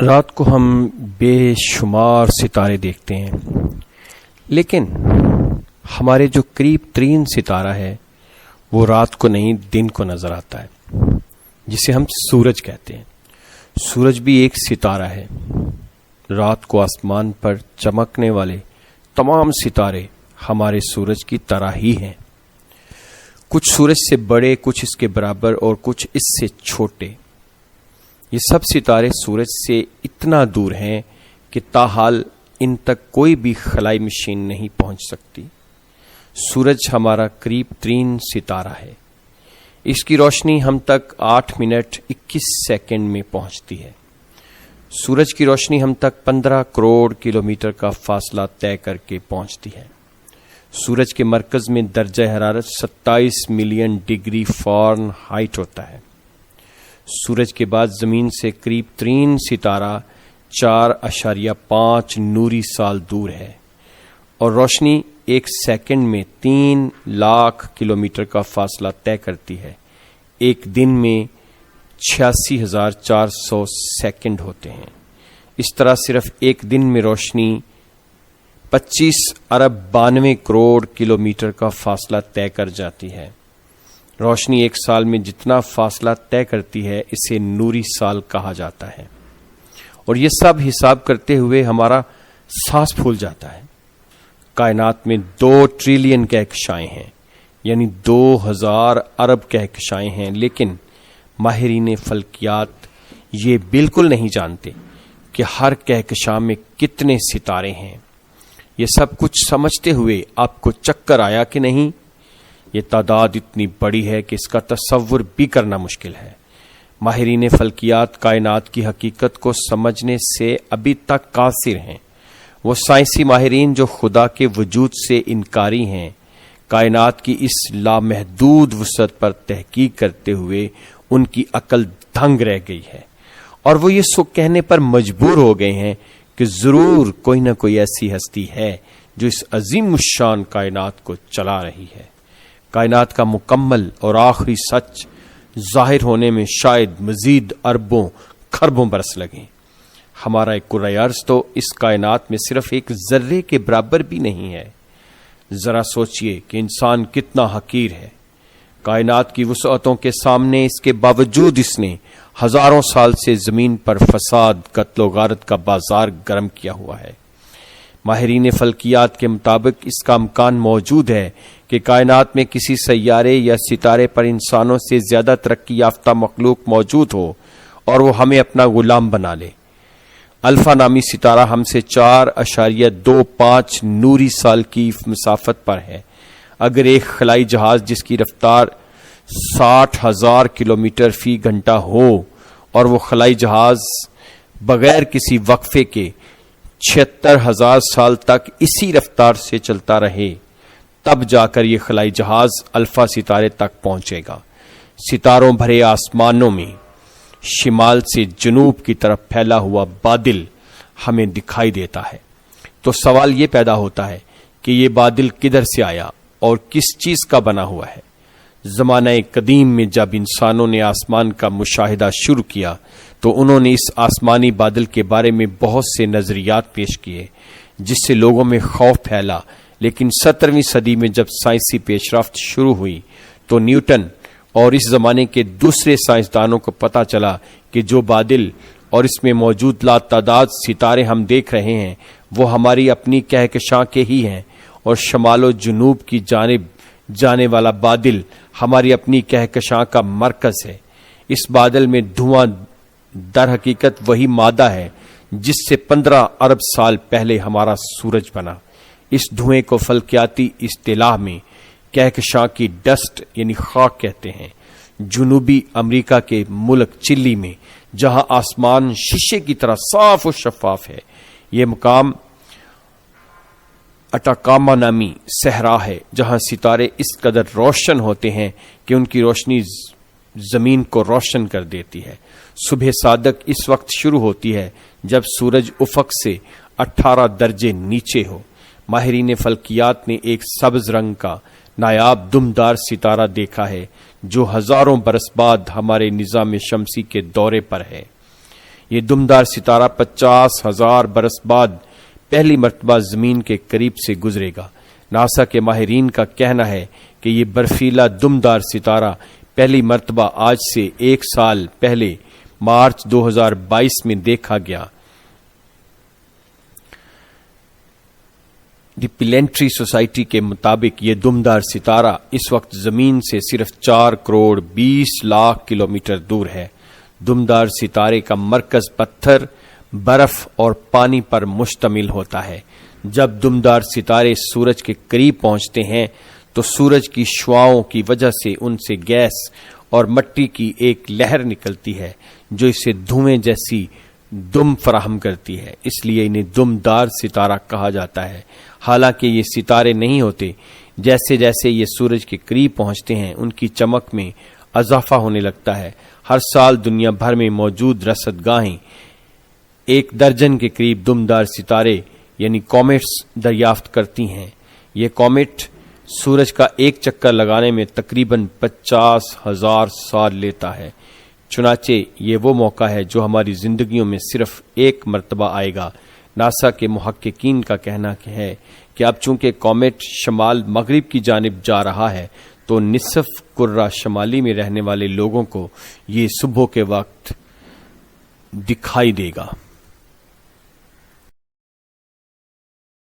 رات کو ہم بے شمار ستارے دیکھتے ہیں، لیکن ہمارے جو قریب ترین ستارہ ہے وہ رات کو نہیں دن کو نظر آتا ہے، جسے ہم سورج کہتے ہیں۔ سورج بھی ایک ستارہ ہے۔ رات کو آسمان پر چمکنے والے تمام ستارے ہمارے سورج کی طرح ہی ہیں، کچھ سورج سے بڑے، کچھ اس کے برابر اور کچھ اس سے چھوٹے۔ یہ سب ستارے سورج سے اتنا دور ہیں کہ تاحال ان تک کوئی بھی خلائی مشین نہیں پہنچ سکتی۔ سورج ہمارا قریب ترین ستارہ ہے۔ اس کی روشنی ہم تک 8 منٹ 21 سیکنڈ میں پہنچتی ہے۔ سورج کی روشنی ہم تک 15 کروڑ کلومیٹر کا فاصلہ طے کر کے پہنچتی ہے۔ سورج کے مرکز میں درجہ حرارت 27 ملین ڈگری فارن ہائٹ ہوتا ہے۔ سورج کے بعد زمین سے قریب ترین ستارہ 4.5 نوری سال دور ہے، اور روشنی ایک سیکنڈ میں 3 لاکھ کلومیٹر کا فاصلہ طے کرتی ہے۔ ایک دن میں 86,400 سیکنڈ ہوتے ہیں۔ اس طرح صرف ایک دن میں روشنی 25 ارب 92 کروڑ کلومیٹر کا فاصلہ طے کر جاتی ہے۔ روشنی ایک سال میں جتنا فاصلہ طے کرتی ہے اسے نوری سال کہا جاتا ہے، اور یہ سب حساب کرتے ہوئے ہمارا سانس پھول جاتا ہے۔ کائنات میں 2 ٹریلین کہکشائیں ہیں، یعنی 2000 ارب کہکشائیں ہیں، لیکن ماہرین فلکیات یہ بالکل نہیں جانتے کہ ہر کہکشاں میں کتنے ستارے ہیں۔ یہ سب کچھ سمجھتے ہوئے آپ کو چکر آیا کہ نہیں؟ یہ تعداد اتنی بڑی ہے کہ اس کا تصور بھی کرنا مشکل ہے۔ ماہرین فلکیات کائنات کی حقیقت کو سمجھنے سے ابھی تک قاصر ہیں۔ وہ سائنسی ماہرین جو خدا کے وجود سے انکاری ہیں، کائنات کی اس لامحدود وسعت پر تحقیق کرتے ہوئے ان کی عقل دھنگ رہ گئی ہے، اور وہ یہ سو کہنے پر مجبور ہو گئے ہیں کہ ضرور کوئی نہ کوئی ایسی ہستی ہے جو اس عظیم الشان کائنات کو چلا رہی ہے۔ کائنات کا مکمل اور آخری سچ ظاہر ہونے میں شاید مزید اربوں خربوں برس لگیں۔ ہمارا ایک کرۂ ارض تو اس کائنات میں صرف ایک ذرے کے برابر بھی نہیں ہے۔ ذرا سوچئے کہ انسان کتنا حقیر ہے۔ کائنات کی وسعتوں کے سامنے اس کے باوجود اس نے ہزاروں سال سے زمین پر فساد، قتل و غارت کا بازار گرم کیا ہوا ہے۔ ماہرین فلکیات کے مطابق اس کا امکان موجود ہے کہ کائنات میں کسی سیارے یا ستارے پر انسانوں سے زیادہ ترقی یافتہ مخلوق موجود ہو اور وہ ہمیں اپنا غلام بنا لے۔ الفا نامی ستارہ ہم سے 4.25 نوری سال کی مسافت پر ہے۔ اگر ایک خلائی جہاز جس کی رفتار 60,000 کلومیٹر فی گھنٹہ ہو اور وہ خلائی جہاز بغیر کسی وقفے کے 76,000 سال تک اسی رفتار سے چلتا رہے، تب جا کر یہ خلائی جہاز الفا ستارے تک پہنچے گا۔ ستاروں بھرے آسمانوں میں شمال سے جنوب کی طرف پھیلا ہوا بادل ہمیں دکھائی دیتا ہے، تو سوال یہ پیدا ہوتا ہے کہ یہ بادل کدھر سے آیا اور کس چیز کا بنا ہوا ہے؟ زمانہ قدیم میں جب انسانوں نے آسمان کا مشاہدہ شروع کیا تو انہوں نے اس آسمانی بادل کے بارے میں بہت سے نظریات پیش کیے، جس سے لوگوں میں خوف پھیلا۔ لیکن 17ویں صدی میں جب سائنسی پیش رفت شروع ہوئی تو نیوٹن اور اس زمانے کے دوسرے سائنسدانوں کو پتہ چلا کہ جو بادل اور اس میں موجود لاتعداد ستارے ہم دیکھ رہے ہیں وہ ہماری اپنی کہکشاں کے ہی ہیں، اور شمال و جنوب کی جانب جانے والا بادل ہماری اپنی کہکشاں کا مرکز ہے۔ اس بادل میں دھواں در حقیقت وہی مادہ ہے جس سے 15 ارب سال پہلے ہمارا سورج بنا۔ اس دھوئیں کو فلکیاتی اصطلاح میں کہکشاں کی ڈسٹ یعنی خاک کہتے ہیں۔ جنوبی امریکہ کے ملک چلی میں جہاں آسمان شیشے کی طرح صاف و شفاف ہے، یہ مقام اٹاکاما نامی صحرا ہے، جہاں ستارے اس قدر روشن ہوتے ہیں کہ ان کی روشنی زمین کو روشن کر دیتی ہے۔ صبح صادق اس وقت شروع ہوتی ہے جب سورج افق سے 18 درجے نیچے ہو۔ ماہرین فلکیات نے ایک سبز رنگ کا نایاب دمدار ستارہ دیکھا ہے جو ہزاروں برس بعد ہمارے نظام شمسی کے دورے پر ہے۔ یہ دمدار ستارہ 50,000 برس بعد پہلی مرتبہ زمین کے قریب سے گزرے گا۔ ناسا کے ماہرین کا کہنا ہے کہ یہ برفیلا دمدار ستارہ پہلی مرتبہ آج سے 1 سال پہلے مارچ 2022 میں دیکھا گیا۔ دی پلینٹری سوسائٹی کے مطابق یہ دمدار ستارہ اس وقت زمین سے صرف 4 کروڑ 20 لاکھ کلومیٹر دور ہے۔ دمدار ستارے کا مرکز پتھر، برف اور پانی پر مشتمل ہوتا ہے۔ جب دمدار ستارے سورج کے قریب پہنچتے ہیں تو سورج کی شعاؤں کی وجہ سے ان سے گیس اور مٹی کی ایک لہر نکلتی ہے جو اسے دھوئیں جیسی دم فراہم کرتی ہے، اس لیے انہیں دمدار ستارہ کہا جاتا ہے۔ حالانکہ یہ ستارے نہیں ہوتے، جیسے جیسے یہ سورج کے قریب پہنچتے ہیں ان کی چمک میں اضافہ ہونے لگتا ہے۔ ہر سال دنیا بھر میں موجود رصد گاہیں 1 درجن کے قریب دمدار ستارے یعنی کومیٹس دریافت کرتی ہیں۔ یہ کومیٹ سورج کا ایک چکر لگانے میں تقریباً 50,000 سال لیتا ہے۔ چنانچہ یہ وہ موقع ہے جو ہماری زندگیوں میں صرف ایک مرتبہ آئے گا۔ ناسا کے محققین کا کہنا ہے کہ اب چونکہ کومیٹ شمال مغرب کی جانب جا رہا ہے تو نصف کرہ شمالی میں رہنے والے لوگوں کو یہ صبح کے وقت دکھائی دے گا۔